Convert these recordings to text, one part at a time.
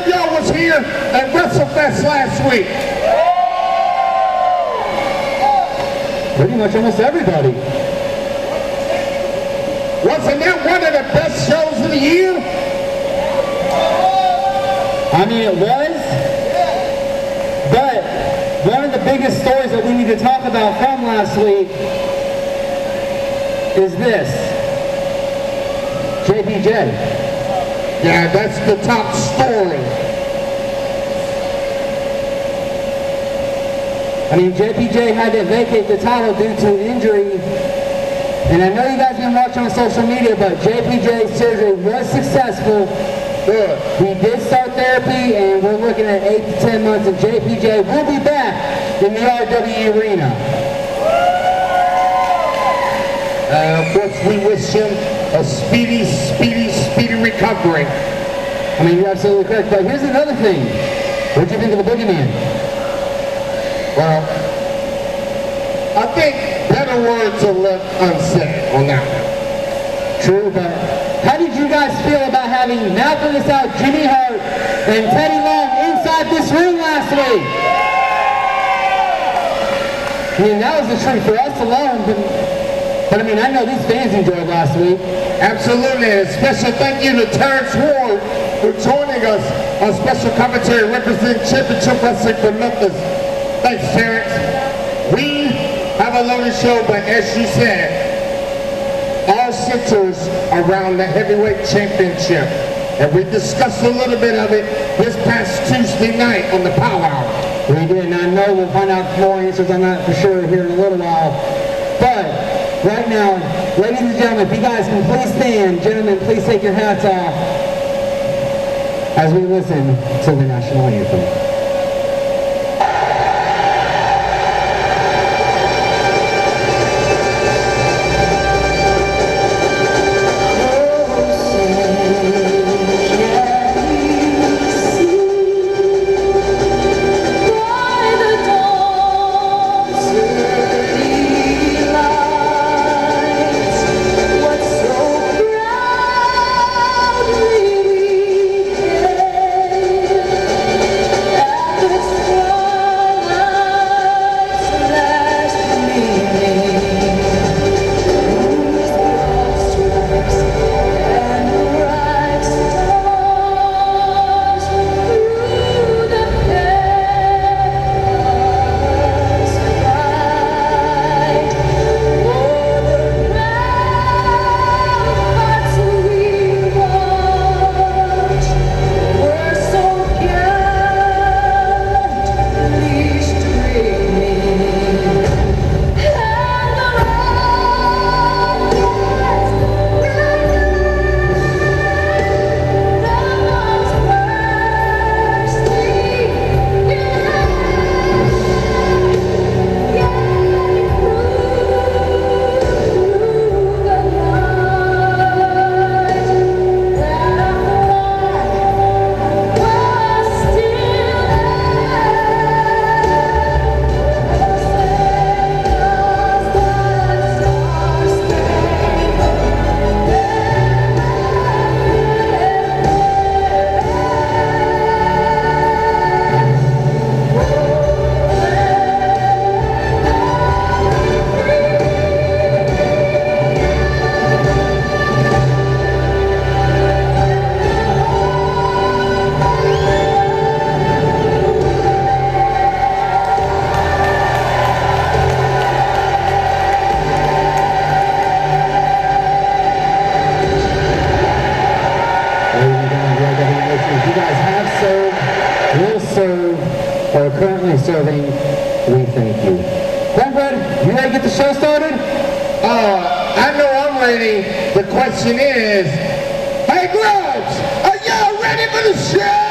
of y'all was here at WrestleFest last week? Pretty much almost everybody. Wasn't that one of the best shows of the year? I mean, it was, but one of the biggest stories that we need to talk about from last week is this. JPJ. Yeah, that's the top story. I mean, JPJ had to vacate the title due to injury. And I know you guys been watching on social media, but JPJ's surgery was successful. Good. He did start therapy, and we're looking at 8 to 10 months, and JPJ will be back in the RWE arena. Of course, we wish him a speedy recovery. I mean, you're absolutely correct. But here's another thing. What'd you think of the Boogeyman? Well, I think better words are left unsaid on that one. True, but how did you guys feel about having Malcolm out, Jimmy Hart, and Teddy Long inside this room last week? I mean, that was a treat for us alone, but I mean, I know these fans enjoyed last week. Absolutely, and a special thank you to Terrence Ward for joining us on special commentary representing Championship Wrestling for Memphis. Thanks, Terrence. We have a loaded show, but as you said, all centers around the heavyweight championship. And we discussed a little bit of it this past Tuesday night on the Power Hour. We did, and I know we'll find out more answers on that for sure here in a little while. But right now, ladies and gentlemen, if you guys can please stand, gentlemen, please take your hats off as we listen to the national anthem. Or currently serving, we thank you. Brentford, you ready to get the show started? I know I'm ready. The question is, hey Grubs, are y'all ready for the show?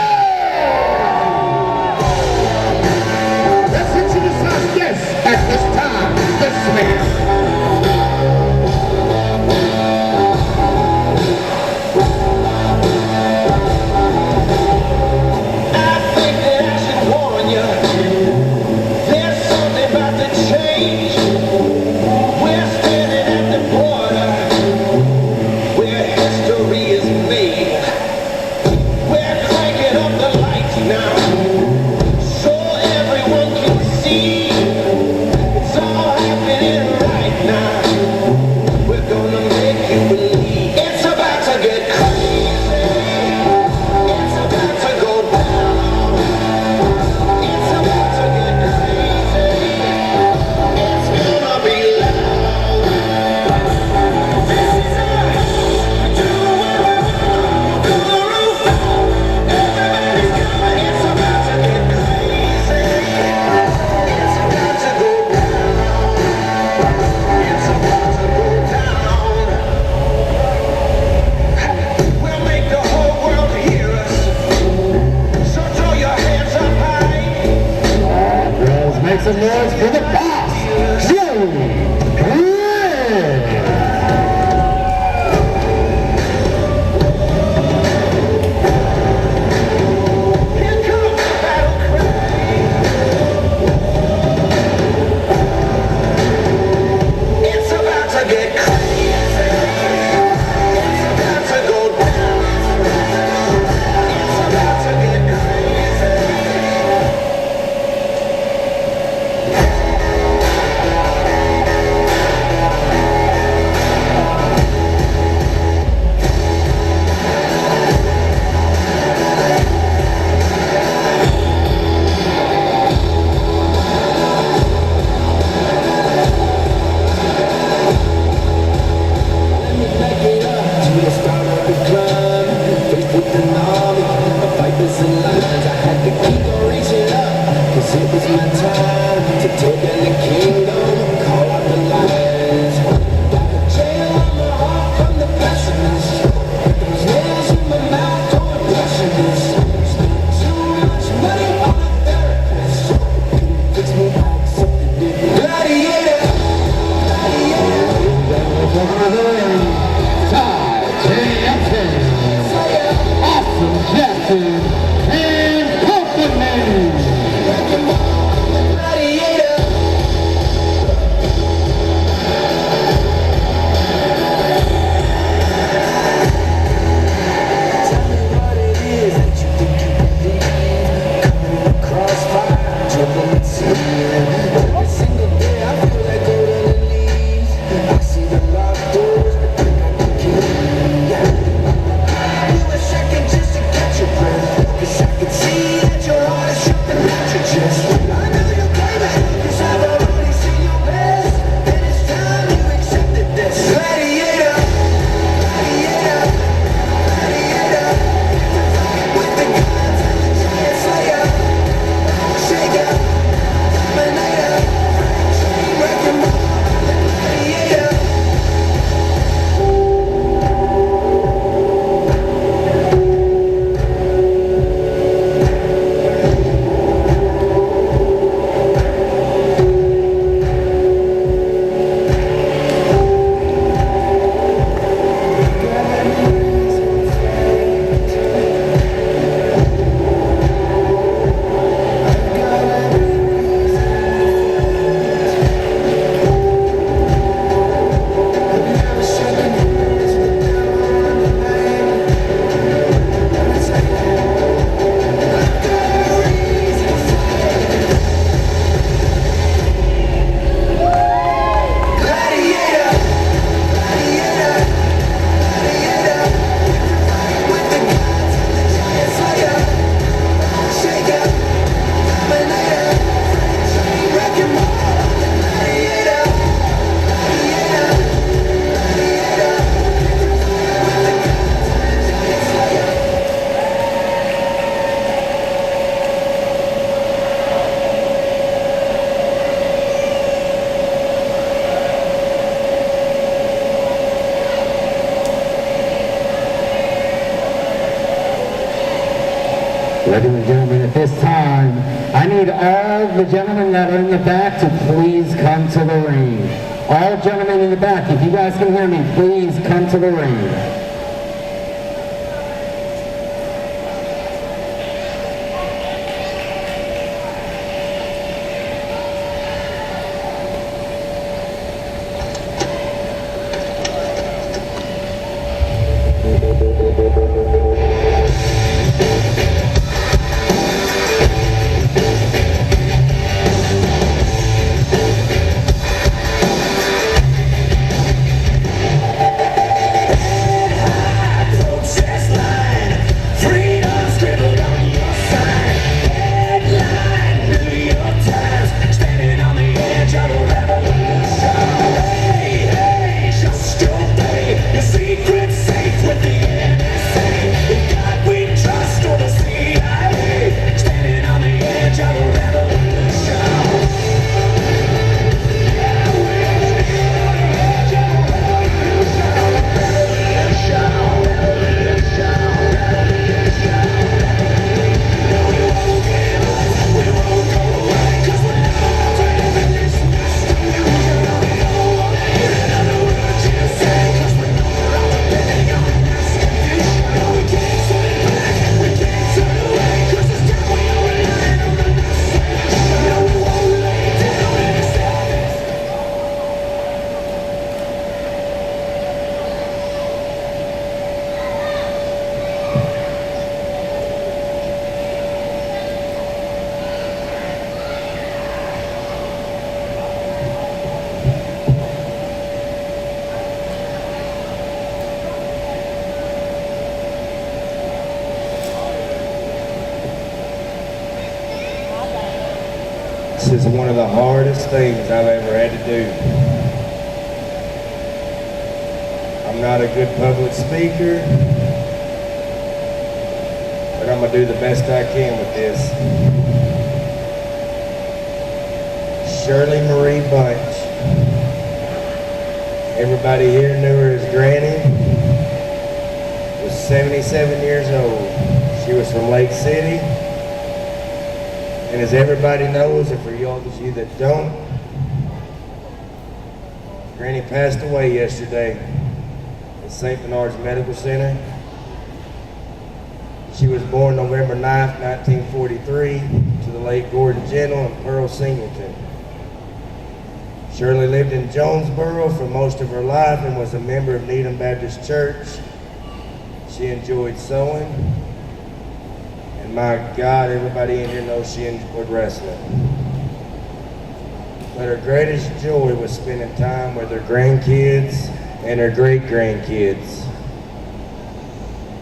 Let's introduce our guests at this time. This man. We're cranking Ladies and gentlemen, at this time, I need all the gentlemen that are in the back to please come to the ring. All gentlemen in the back, if you guys can hear me, please come to the ring. This is one of the hardest things I've ever had to do. I'm not a good public speaker, but I'm gonna do the best I can with this. Shirley Marie Bunch. Everybody here knew her as Granny. Was 77 years old. She was from Lake City. And as everybody knows, and for y'all of you that don't, Granny passed away yesterday at St. Bernard's Medical Center. She was born November 9th, 1943, to the late Gordon Gentle and Pearl Singleton. Shirley lived in Jonesboro for most of her life and was a member of Needham Baptist Church. She enjoyed sewing. My God, everybody in here knows she enjoyed wrestling. But her greatest joy was spending time with her grandkids and her great-grandkids.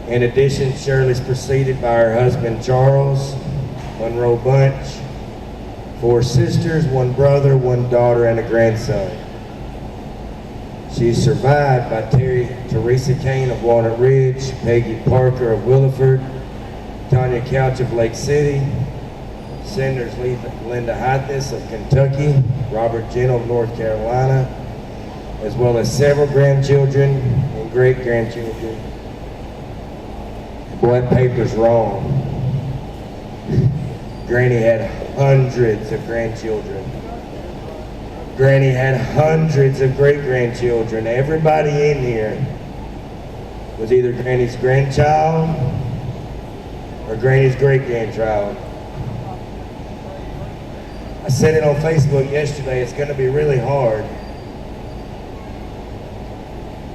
In addition, Shirley's preceded by her husband, Charles Monroe Bunch, 4 sisters, 1 brother, 1 daughter, and a grandson. She's survived by Teresa Kane of Walnut Ridge, Peggy Parker of Williford, Tanya Couch of Lake City, Senators Linda Hythus of Kentucky, Robert Gentle of North Carolina, as well as several grandchildren and great-grandchildren. Boy, that paper's wrong. Granny had hundreds of grandchildren. Granny had hundreds of great-grandchildren. Everybody in here was either Granny's grandchild or Granny's great-grandchild. I said it on Facebook yesterday, it's gonna be really hard.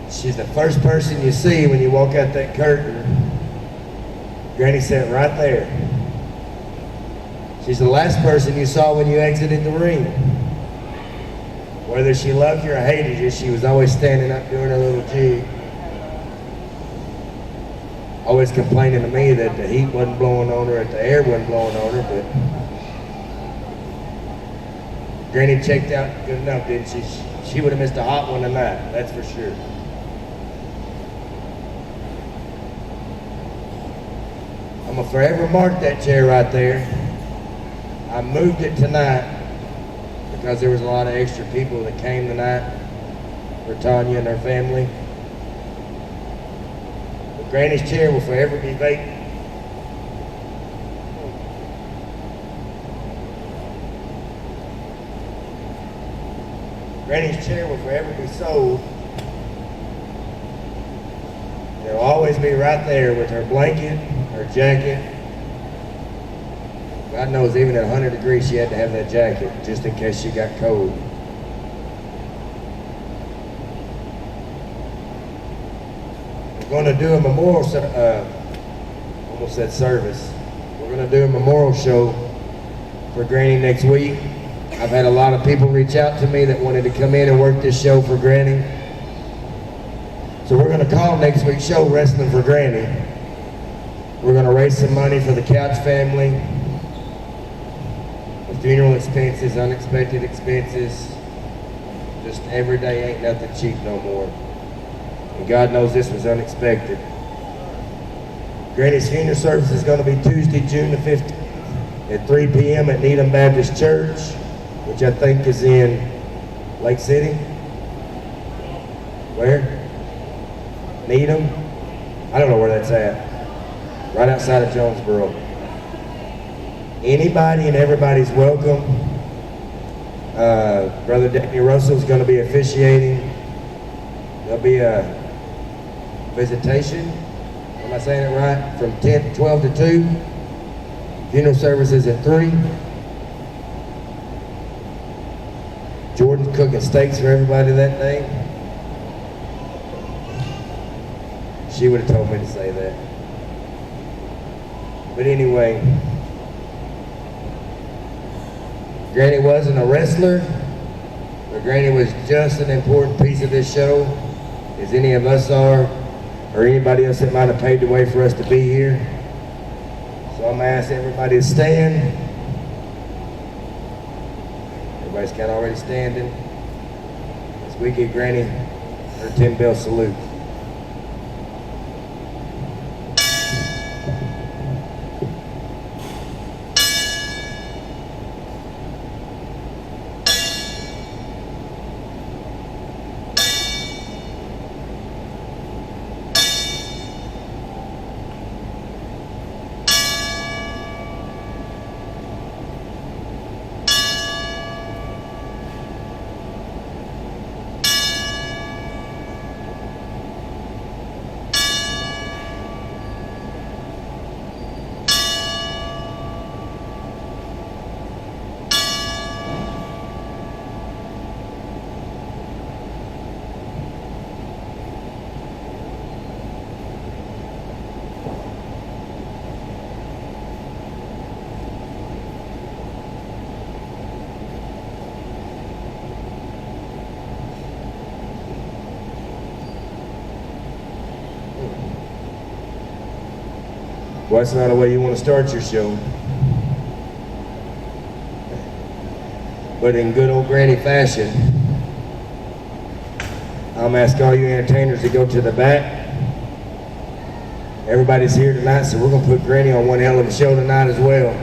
She's the first person you see when you walk out that curtain. Granny sat right there. She's the last person you saw when you exited the ring. Whether she loved you or hated you, she was always standing up doing her little jig. Always complaining to me that the heat wasn't blowing on her, that the air wasn't blowing on her, but Granny checked out good enough, didn't she? She would have missed a hot one tonight, that's for sure. I'm gonna forever mark that chair right there. I moved it tonight because there was a lot of extra people that came tonight for Tanya and her family. Granny's chair will forever be vacant. Granny's chair will forever be sold. It'll always be right there with her blanket, her jacket. God knows, even at 100 degrees, she had to have that jacket just in case she got cold. We're going to do a memorial, almost said service. We're going to do a memorial show for Granny next week. I've had a lot of people reach out to me that wanted to come in and work this show for Granny. So we're going to call next week's show Wrestling for Granny. We're going to raise some money for the Couch family, the funeral expenses, unexpected expenses. Just every day ain't nothing cheap no more. And God knows this was unexpected. Granny's funeral service is going to be Tuesday, June the 15th at 3 p.m. at Needham Baptist Church, which I think is in Lake City. Where? Needham? I don't know where that's at. Right outside of Jonesboro. Anybody and everybody's welcome. Brother Danny Russell's going to be officiating. There'll be a visitation. Am I saying it right? From 12 to 2. Funeral services at 3. Jordan's cooking steaks for everybody that day. She would have told me to say that. But anyway, Granny wasn't a wrestler, but Granny was just an important piece of this show, as any of us are, or anybody else that might have paved the way for us to be here. So I'm going to ask everybody to stand. Everybody's kind of already standing as we give Granny her 10-bell salute. Well, that's not the way you want to start your show. But in good old Granny fashion, I'm asking all you entertainers to go to the back. Everybody's here tonight, so we're going to put Granny on one hell of a show tonight as well.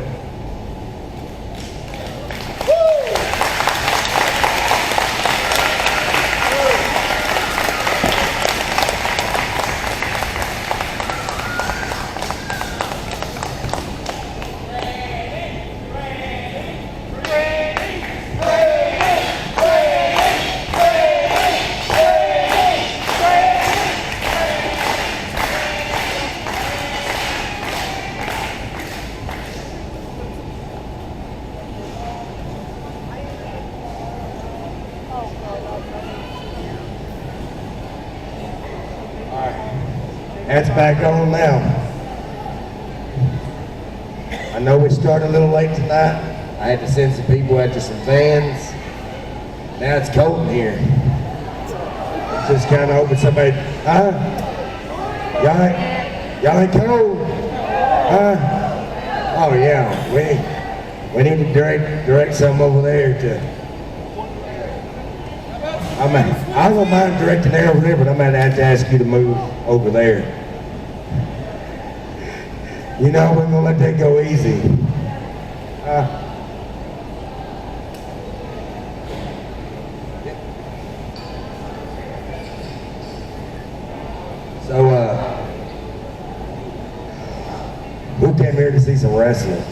That's back on now. I know we started a little late tonight. I had to send some people after some fans. Now it's cold in here. Just kind of hoping somebody, y'all ain't cold? Oh yeah, we need to direct some over there to. I don't mind directing there over there, but I'm gonna have to ask you to move over there. You know, we're gonna let that go easy. Who came here to see some wrestling?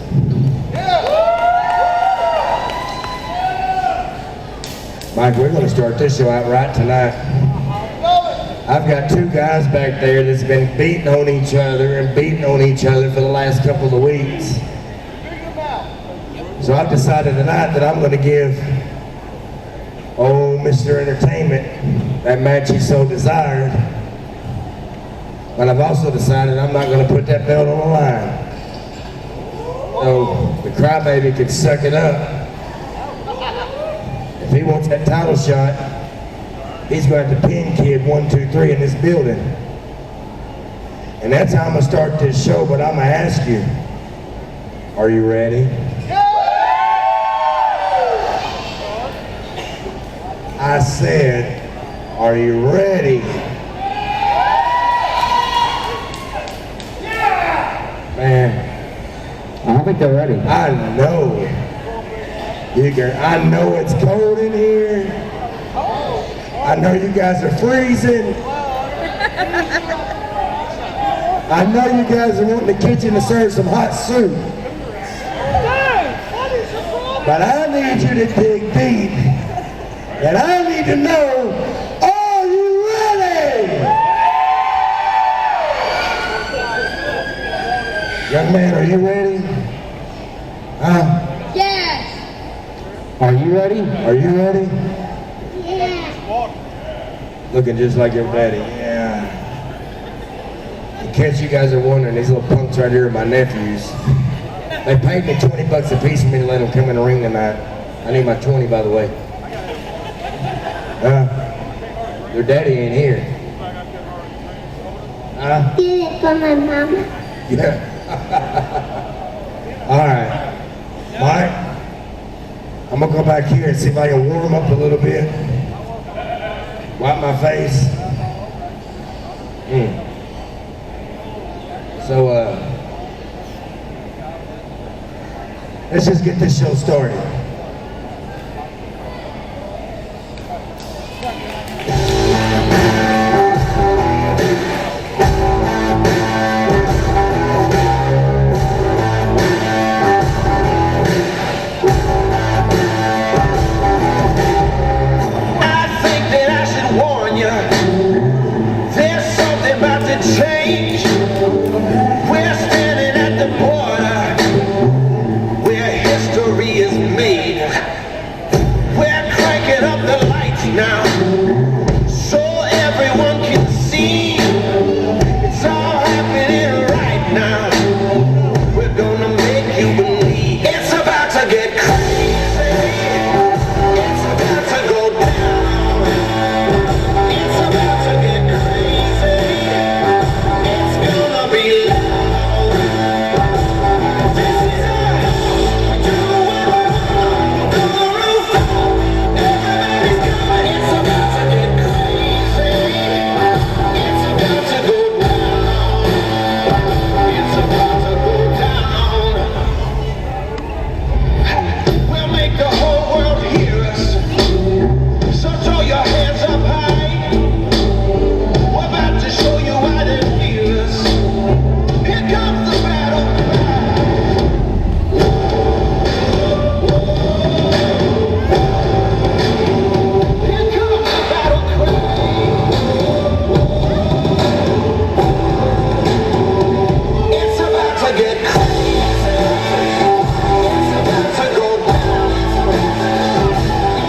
Mike, we're going to start this show out right tonight. I've got two guys back there that's been beating on each other and beating on each other for the last couple of weeks. So I've decided tonight that I'm going to give Mr. Entertainment that match he so desired. But I've also decided I'm not going to put that belt on the line. So the crybaby can suck it up. If he wants that title shot, he's going to have to pin Kid 1, 2, 3 in this building. And that's how I'm going to start this show, but I'm going to ask you, are you ready? I said, are you ready? Man, I don't think they're ready. I know. I know it's cold in here. I know you guys are freezing. I know you guys are wanting the kitchen to serve some hot soup. But I need you to dig deep. And I need to know, are you ready? Young man, are you ready? Huh? Yes. Are you ready? Are you ready? Yeah. Looking just like your daddy, yeah. In case you guys are wondering, these little punks right here are my nephews. They paid me 20 bucks a piece for me to let them come in the ring tonight. I need my 20, by the way. Their daddy ain't here. Get it for my mama. Yeah. All right. Mike, I'm going to go back here and see if I can warm up a little bit. Wipe my face. So, let's just get this show started.